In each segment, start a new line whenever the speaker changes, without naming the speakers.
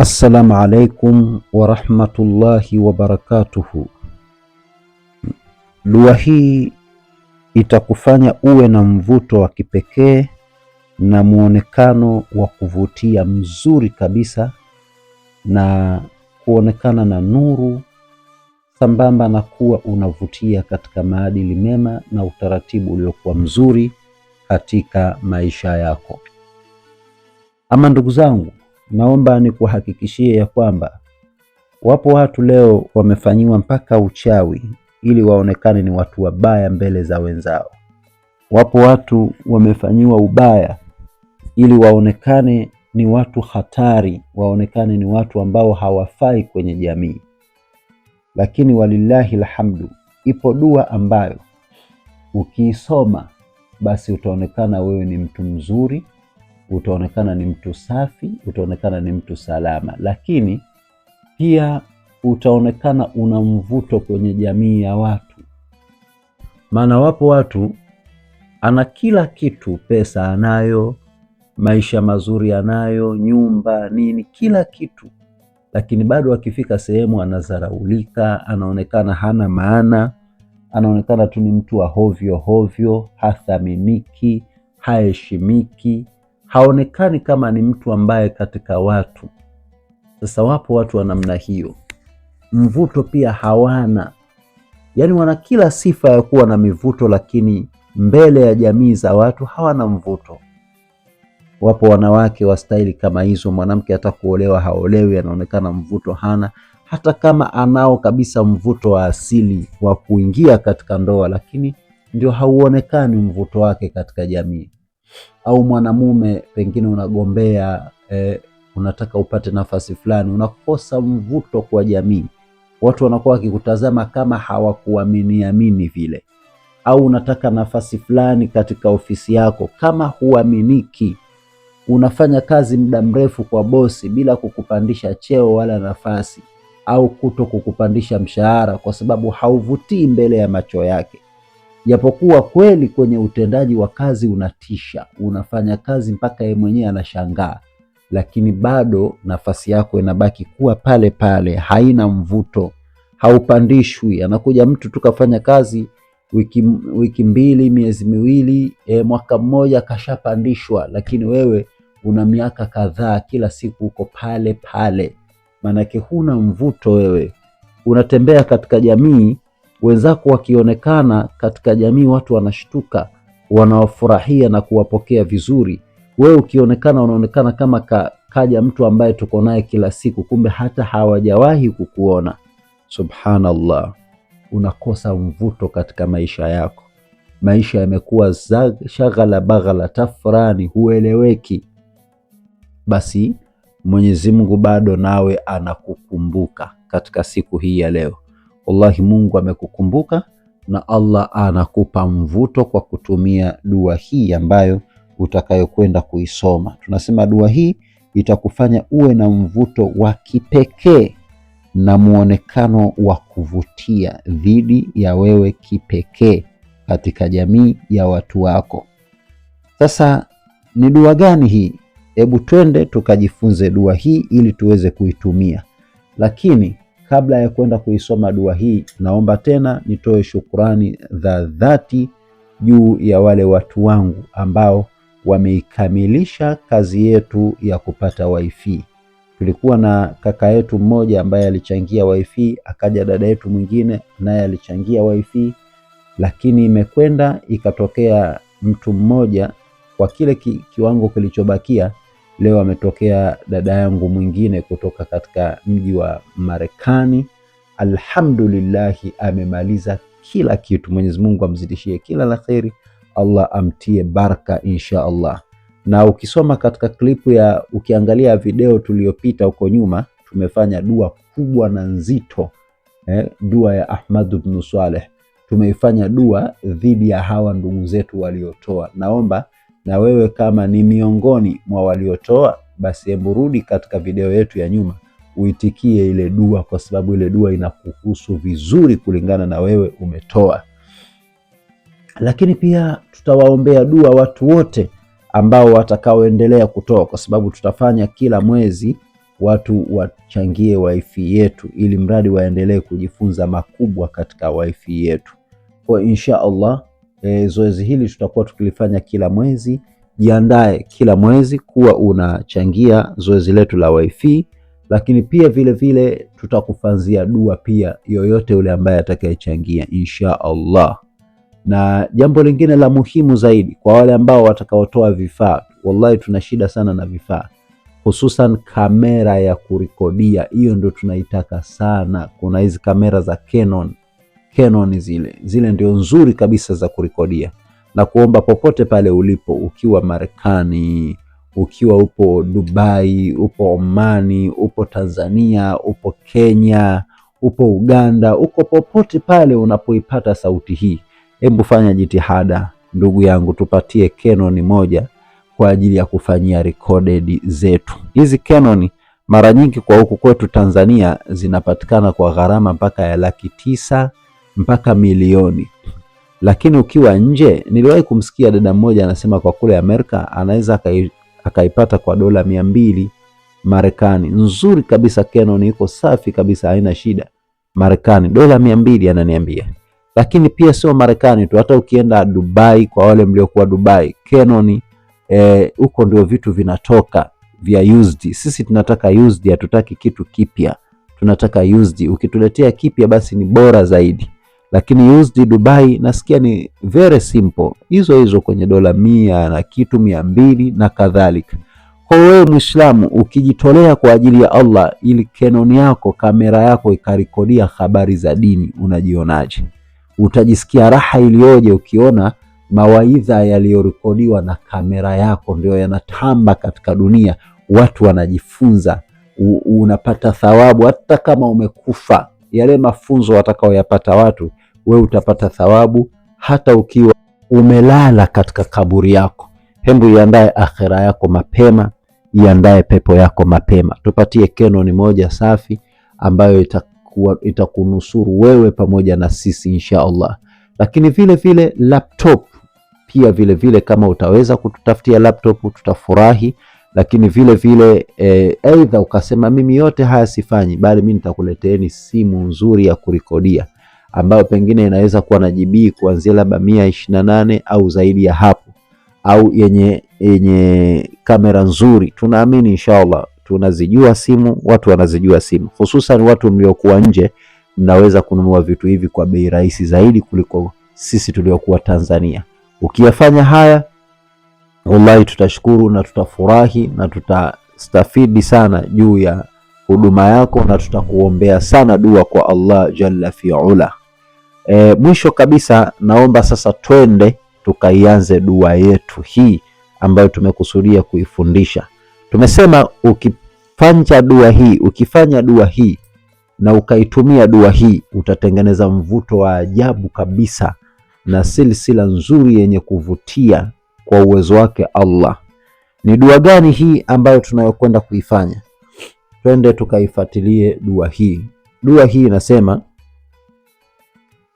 Assalamu alaikum warahmatullahi wabarakatuhu. Dua hii itakufanya uwe na mvuto wa kipekee na muonekano wa kuvutia mzuri kabisa, na kuonekana na nuru sambamba na kuwa unavutia katika maadili mema na utaratibu uliokuwa mzuri katika maisha yako. Ama ndugu zangu, naomba nikuhakikishie ya kwamba wapo watu leo wamefanyiwa mpaka uchawi ili waonekane ni watu wabaya mbele za wenzao. Wapo watu wamefanyiwa ubaya ili waonekane ni watu hatari, waonekane ni watu ambao hawafai kwenye jamii. Lakini walillahi alhamdu, ipo dua ambayo ukiisoma basi utaonekana wewe ni mtu mzuri, utaonekana ni mtu safi, utaonekana ni mtu salama, lakini pia utaonekana una mvuto kwenye jamii ya watu. Maana wapo watu ana kila kitu, pesa anayo, maisha mazuri anayo, nyumba nini, kila kitu, lakini bado akifika sehemu anadharaulika, anaonekana hana maana, anaonekana tu ni mtu wa hovyo hovyo, hathaminiki, haheshimiki, haonekani kama ni mtu ambaye katika watu. Sasa wapo watu wa namna hiyo, mvuto pia hawana, yaani wana kila sifa ya kuwa na mivuto, lakini mbele ya jamii za watu hawana mvuto. Wapo wanawake wa staili kama hizo, mwanamke hata kuolewa haolewi, anaonekana mvuto hana, hata kama anao kabisa mvuto wa asili wa kuingia katika ndoa, lakini ndio hauonekani mvuto wake katika jamii. Au mwanamume pengine unagombea, unataka upate nafasi fulani, unakosa mvuto kwa jamii, watu wanakuwa wakikutazama kama hawakuamini vile. Au unataka nafasi fulani katika ofisi yako, kama huaminiki, unafanya kazi muda mrefu kwa bosi bila kukupandisha cheo wala nafasi, au kuto kukupandisha mshahara kwa sababu hauvutii mbele ya macho yake. Japokuwa kweli kwenye utendaji wa kazi unatisha, unafanya kazi mpaka yeye mwenyewe anashangaa, lakini bado nafasi yako inabaki kuwa pale pale, haina mvuto, haupandishwi. Anakuja mtu tukafanya kazi wiki mbili, miezi miwili, mwaka mmoja kashapandishwa, lakini wewe una miaka kadhaa kila siku uko pale pale. Manake huna mvuto wewe. Unatembea katika jamii, wenzako wakionekana katika jamii watu wanashtuka, wanawafurahia na kuwapokea vizuri. Wewe ukionekana unaonekana kama kaja mtu ambaye tuko naye kila siku, kumbe hata hawajawahi kukuona. Subhanallah, unakosa mvuto katika maisha yako. Maisha yamekuwa shaghala baghala tafrani, hueleweki. Basi Mwenyezi Mungu bado nawe anakukumbuka katika siku hii ya leo. Wallahi, Mungu amekukumbuka na Allah anakupa mvuto kwa kutumia dua hii ambayo utakayokwenda kuisoma. Tunasema dua hii itakufanya uwe na mvuto wa kipekee na muonekano wa kuvutia dhidi ya wewe kipekee katika jamii ya watu wako. Sasa ni dua gani hii? Hebu twende tukajifunze dua hii ili tuweze kuitumia. Lakini kabla ya kwenda kuisoma dua hii, naomba tena nitoe shukrani za dhati juu ya wale watu wangu ambao wameikamilisha kazi yetu ya kupata wifi. Tulikuwa na kaka yetu mmoja ambaye alichangia wifi, akaja dada yetu mwingine naye alichangia wifi, lakini imekwenda ikatokea mtu mmoja kwa kile kiwango kilichobakia. Leo ametokea dada yangu mwingine kutoka katika mji wa Marekani. Alhamdulillahi, amemaliza kila kitu. Mwenyezi Mungu amzidishie kila la kheri, Allah amtie baraka insha Allah. Na ukisoma katika klipu ukiangalia video tuliyopita huko nyuma, tumefanya dua kubwa na nzito, dua ya Ahmad ibn Saleh. Tumeifanya dua dhidi ya hawa ndugu zetu waliotoa. Naomba na wewe kama ni miongoni mwa waliotoa, basi hebu rudi katika video yetu ya nyuma uitikie ile dua, kwa sababu ile dua inakuhusu vizuri kulingana na wewe umetoa. Lakini pia tutawaombea dua watu wote ambao watakaoendelea kutoa, kwa sababu tutafanya kila mwezi watu wachangie wifi yetu, ili mradi waendelee kujifunza makubwa katika wifi yetu. Kwa insha Allah zoezi hili tutakuwa tukilifanya kila mwezi. Jiandae kila mwezi kuwa unachangia zoezi letu la wifi, lakini pia vile vile tutakufanzia dua pia yoyote yule ambaye atakayechangia insha Allah. Na jambo lingine la muhimu zaidi kwa wale ambao watakaotoa vifaa, wallahi tuna shida sana na vifaa, hususan kamera ya kurekodia. Hiyo ndio tunaitaka sana. Kuna hizi kamera za Canon zile ndio nzuri kabisa za kurekodia. Na kuomba popote pale ulipo, ukiwa Marekani, ukiwa upo Dubai, upo Omani, upo Tanzania, upo Kenya, upo Uganda, uko popote pale unapoipata sauti hii, hebu fanya jitihada ndugu yangu, tupatie Canon moja kwa ajili ya kufanyia recorded zetu. Hizi Canon mara nyingi kwa huku kwetu Tanzania zinapatikana kwa gharama mpaka ya 900,000 mpaka milioni. Lakini ukiwa nje, niliwahi kumsikia dada mmoja anasema kwa kule Amerika anaweza akaipata kwa dola 200 Marekani. Nzuri kabisa, Canon iko safi kabisa, haina shida. Marekani dola 200 ananiambia. Lakini pia sio Marekani tu, hata ukienda Dubai, kwa wale mliokuwa Dubai, Canon huko ndio vitu vinatoka vya used. Sisi tunataka used, hatutaki kitu kipya. Tunataka used. Ukituletea kipya basi ni bora zaidi. Lakini used Dubai nasikia ni very simple, hizo kwenye dola 100 na kitu 200 na kadhalika. Kwa wewe Muislamu ukijitolea kwa ajili ya Allah ili Canon yako, kamera yako ikarekodia habari za dini, unajionaje? Utajisikia raha iliyoje ukiona mawaidha yaliyorekodiwa na kamera yako ndio yanatamba katika dunia, watu wanajifunza, unapata thawabu. Hata kama umekufa, yale mafunzo watakaoyapata watu, wewe utapata thawabu hata ukiwa umelala katika kaburi yako. Hebu iandae akhera yako mapema, iandae pepo yako mapema. Tupatie Canon moja safi ambayo itakunusuru wewe pamoja na sisi insha Allah. Lakini vile vile laptop pia vile vile, kama utaweza kututafutia laptop tutafurahi. Lakini vile vile aidha ukasema mimi yote haya sifanyi, bali mimi nitakuleteeni simu nzuri ya kurekodia ambayo pengine inaweza kuwa na GB kuanzia labda 128 au zaidi ya hapo, au yenye kamera nzuri. Tunaamini inshallah, tunazijua simu, watu wanazijua simu, hususan watu mliokuwa nje, mnaweza kununua vitu hivi kwa bei rahisi zaidi kuliko sisi tuliokuwa Tanzania. Ukiyafanya haya, wallahi tutashukuru na tutafurahi na tutastafidi sana juu ya huduma yako, na tutakuombea sana dua kwa Allah jalla fi'ala. Mwisho kabisa, naomba sasa twende tukaianze dua yetu hii ambayo tumekusudia kuifundisha. Tumesema ukifanya dua hii na ukaitumia dua hii, utatengeneza mvuto wa ajabu kabisa na silsila nzuri yenye kuvutia kwa uwezo wake Allah. Ni dua gani hii ambayo tunayokwenda kuifanya? Twende tukaifuatilie dua hii. Dua hii inasema,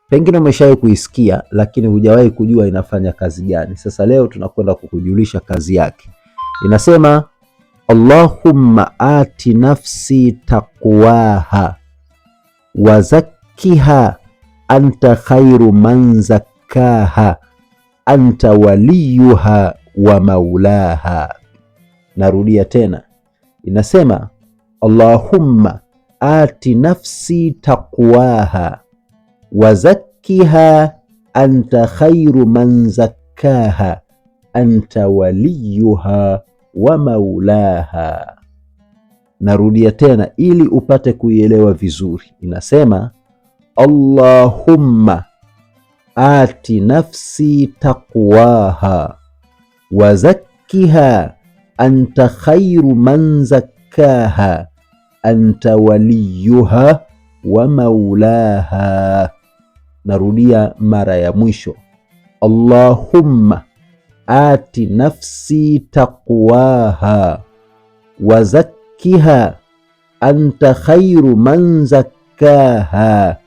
pengine umeshawahi kuisikia lakini hujawahi kujua inafanya kazi gani. Sasa leo tunakwenda kukujulisha kazi yake. Inasema, Allahumma ati nafsi taqwaha wa zakkiha anta khairu man zakkaha anta waliyuha wa maulaha. Narudia tena, inasema Allahumma ati nafsi taqwaha wa zakkiha anta khairu man zakkaha anta waliyuha wa maulaha. Narudia tena ili upate kuielewa vizuri. Inasema Allahumma ati nafsi taqwaha wa zakkiha anta khairu man zakkaha anta waliyuha wa maulaha. Narudia mara ya mwisho, Allahumma ati nafsi taqwaha wa zakkiha anta khairu man zakkaha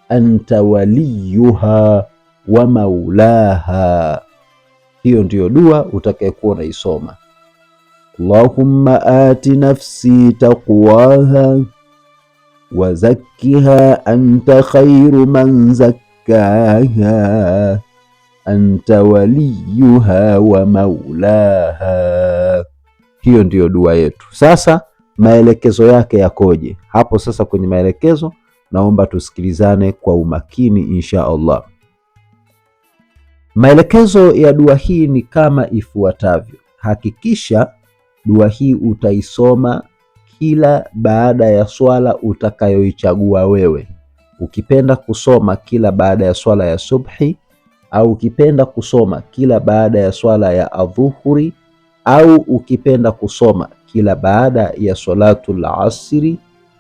anta waliyuha wa maulaha. Hiyo ndiyo dua utakayekuwa unaisoma. Allahumma ati nafsi taqwaha wa zakkiha anta khairu man zakkaha anta waliyuha wa maulaha. Hiyo ndiyo dua yetu. Sasa maelekezo yake yakoje? Hapo sasa kwenye maelekezo naomba tusikilizane kwa umakini insha Allah. Maelekezo ya dua hii ni kama ifuatavyo. Hakikisha dua hii utaisoma kila baada ya swala utakayoichagua wewe. Ukipenda kusoma kila baada ya swala ya subhi, au ukipenda kusoma kila baada ya swala ya adhuhuri, au ukipenda kusoma kila baada ya salatul asri,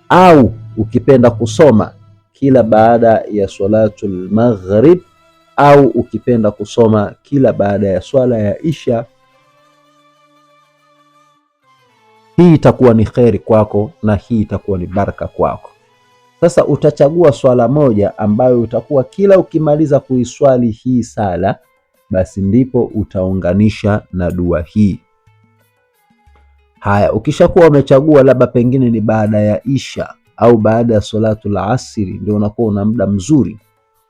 au ukipenda kusoma kila baada ya salatul maghrib, au ukipenda kusoma kila baada ya swala ya isha. Hii itakuwa ni kheri kwako na hii itakuwa ni baraka kwako. Sasa utachagua swala moja ambayo utakuwa kila ukimaliza kuiswali hii sala, basi ndipo utaunganisha na dua hii. Haya, ukishakuwa umechagua labda pengine ni baada ya isha au baada ya salatul asri, ndio unakuwa una muda mzuri,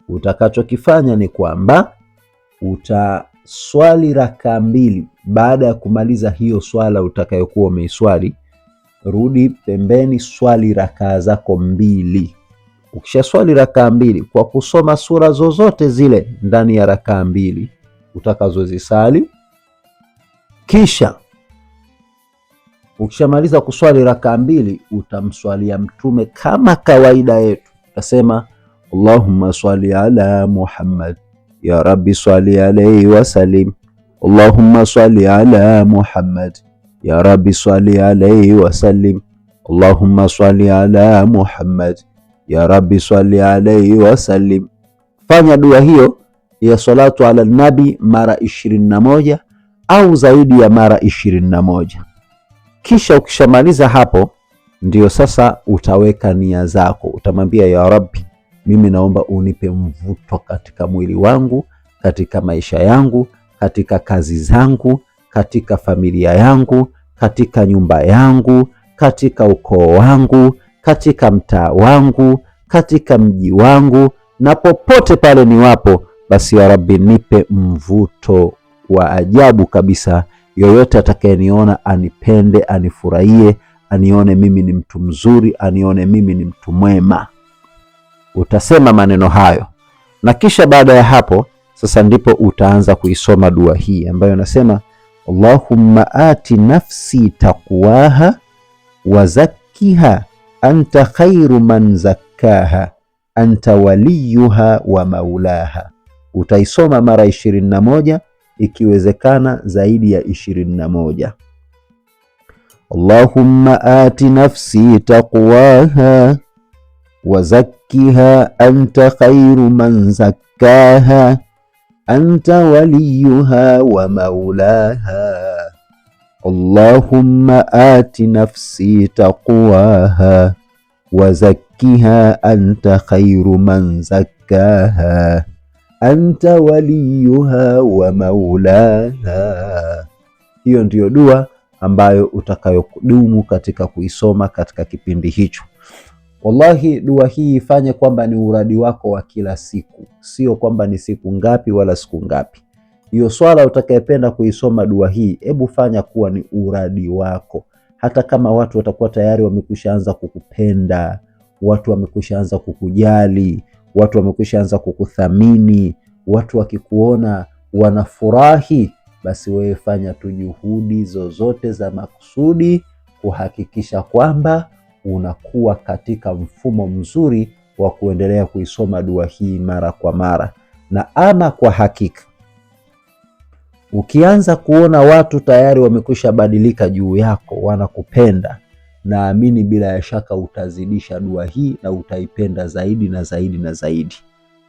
utakachokifanya ni kwamba utaswali rakaa mbili. Baada ya kumaliza hiyo swala utakayokuwa umeiswali, rudi pembeni, swali rakaa zako mbili. Ukisha swali rakaa mbili kwa kusoma sura zozote zile ndani ya rakaa mbili utakazozisali, kisha ukishamaliza kuswali rakaa mbili utamswalia Mtume kama kawaida yetu. Utasema Allahumma swali ala Muhammad ya Rabbi swali alayhi wa sallim. Allahumma swali ala Muhammad ya Rabbi swali alayhi wa sallim. Allahumma swali ala Muhammad ya Rabbi swali alayhi wa sallim. Fanya dua hiyo ya salatu ala nabi mara 21 au zaidi ya mara 21. Kisha ukishamaliza hapo, ndio sasa utaweka nia zako. Utamwambia ya Rabbi, mimi naomba unipe mvuto katika mwili wangu, katika maisha yangu, katika kazi zangu, katika familia yangu, katika nyumba yangu, katika ukoo wangu, katika mtaa wangu, katika mji wangu, na popote pale niwapo, basi ya Rabbi nipe mvuto wa ajabu kabisa. Yoyote atakayeniona anipende, anifurahie, anione mimi ni mtu mzuri, anione mimi ni mtu mwema. Utasema maneno hayo, na kisha baada ya hapo sasa ndipo utaanza kuisoma dua hii ambayo nasema Allahumma ati nafsi taqwaha wa zakkiha anta khairu man zakkaha anta waliyuha wa maulaha. Utaisoma mara 21, ikiwezekana zaidi ya 21. Allahumma ati nafsi taqwaha wa zakkiha anta khairu man zakkaha anta waliyuha wa maulaha. Allahumma ati nafsi taqwaha wa zakkiha anta khairu man zakkaha anta waliyuha wa maulaha. Hiyo ndiyo dua ambayo utakayodumu katika kuisoma katika kipindi hicho. Wallahi, dua hii ifanye kwamba ni uradi wako wa kila siku, sio kwamba ni siku ngapi wala siku ngapi. Hiyo swala utakayependa kuisoma dua hii, hebu fanya kuwa ni uradi wako. Hata kama watu watakuwa tayari wamekwishaanza kukupenda, watu wamekwishaanza kukujali, watu wamekwishaanza kukuthamini, watu wakikuona wanafurahi, basi wewe fanya tu juhudi zozote za makusudi kuhakikisha kwamba unakuwa katika mfumo mzuri wa kuendelea kuisoma dua hii mara kwa mara. Na ama kwa hakika, ukianza kuona watu tayari wamekwisha badilika juu yako, wanakupenda, naamini bila ya shaka utazidisha dua hii na utaipenda zaidi na zaidi na zaidi.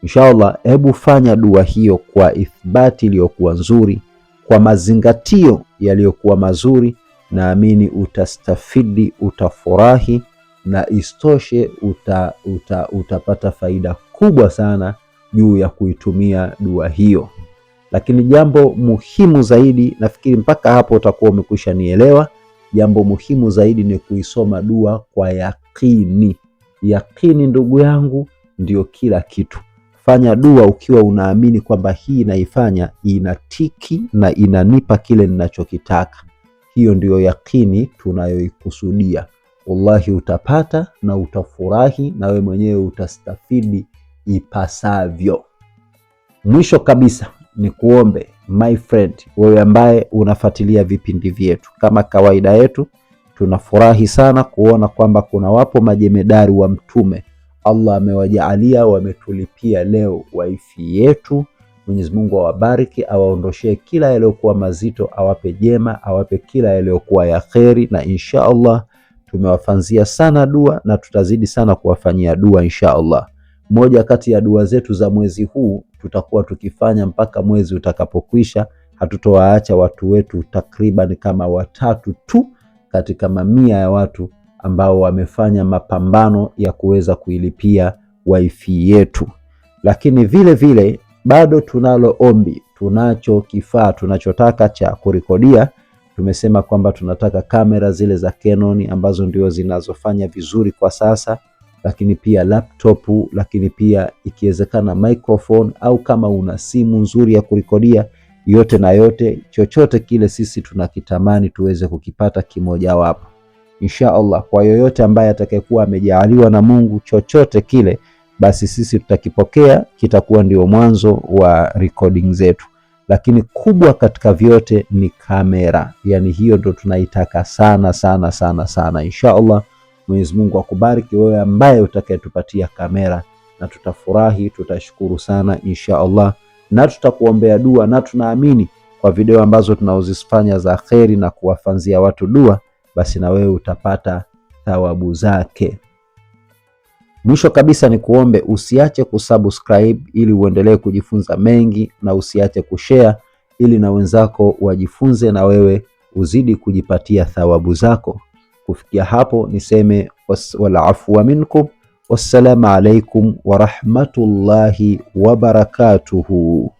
Inshallah, hebu fanya dua hiyo kwa ithbati iliyokuwa nzuri, kwa mazingatio yaliyokuwa mazuri. Naamini utastafidi, utafurahi, na istoshe utapata faida kubwa sana juu ya kuitumia dua hiyo. Lakini jambo muhimu zaidi, nafikiri mpaka hapo utakuwa umekwisha nielewa, jambo muhimu zaidi ni kuisoma dua kwa yakini. Yakini ndugu yangu ndio kila kitu. Fanya dua ukiwa unaamini kwamba hii naifanya inatiki na inanipa kile ninachokitaka. Hiyo ndio yakini tunayoikusudia. Wallahi utapata na utafurahi na wewe mwenyewe utastafidi ipasavyo. Mwisho kabisa ni kuombe my friend, wewe ambaye unafuatilia vipindi vyetu, kama kawaida yetu tunafurahi sana kuona kwamba kuna wapo majemedari wa Mtume Allah amewajaalia wametulipia leo wifi yetu. Mwenyezi Mungu awabariki, awaondoshee kila yaliyokuwa mazito, awape jema, awape kila yaliyokuwa ya kheri, na insha Allah tumewafanzia sana dua na tutazidi sana kuwafanyia dua insha Allah. Moja kati ya dua zetu za mwezi huu tutakuwa tukifanya mpaka mwezi utakapokwisha. Hatutowaacha watu wetu takriban kama 3 tu katika mamia ya watu ambao wamefanya mapambano ya kuweza kuilipia wifi yetu. Lakini vile vile bado tunalo ombi, tunacho kifaa tunachotaka cha kurekodia. Tumesema kwamba tunataka kamera zile za Canon ambazo ndio zinazofanya vizuri kwa sasa, lakini pia laptop, lakini pia ikiwezekana microphone, au kama una simu nzuri ya kurekodia, yote na yote, chochote kile sisi tunakitamani tuweze kukipata kimoja wapo insha Allah. Kwa yoyote ambaye atakayekuwa amejaaliwa na Mungu chochote kile, basi sisi tutakipokea, kitakuwa ndio mwanzo wa recording zetu. Lakini kubwa katika vyote ni kamera, yani hiyo ndo tunaitaka sana sana sana sana insha Allah. Mwenyezi Mungu akubariki wewe ambaye utakayetupatia kamera, na tutafurahi, tutashukuru sana insha Allah, na tutakuombea dua, na tunaamini kwa video ambazo tunazozifanya za kheri na kuwafanzia watu dua, basi na wewe utapata thawabu zake. Mwisho kabisa ni kuombe usiache kusubscribe ili uendelee kujifunza mengi, na usiache kushare ili na wenzako wajifunze na wewe uzidi kujipatia thawabu zako. Kufikia hapo niseme wal afwa minkum, wassalamu alaikum wa rahmatullahi wa barakatuhu.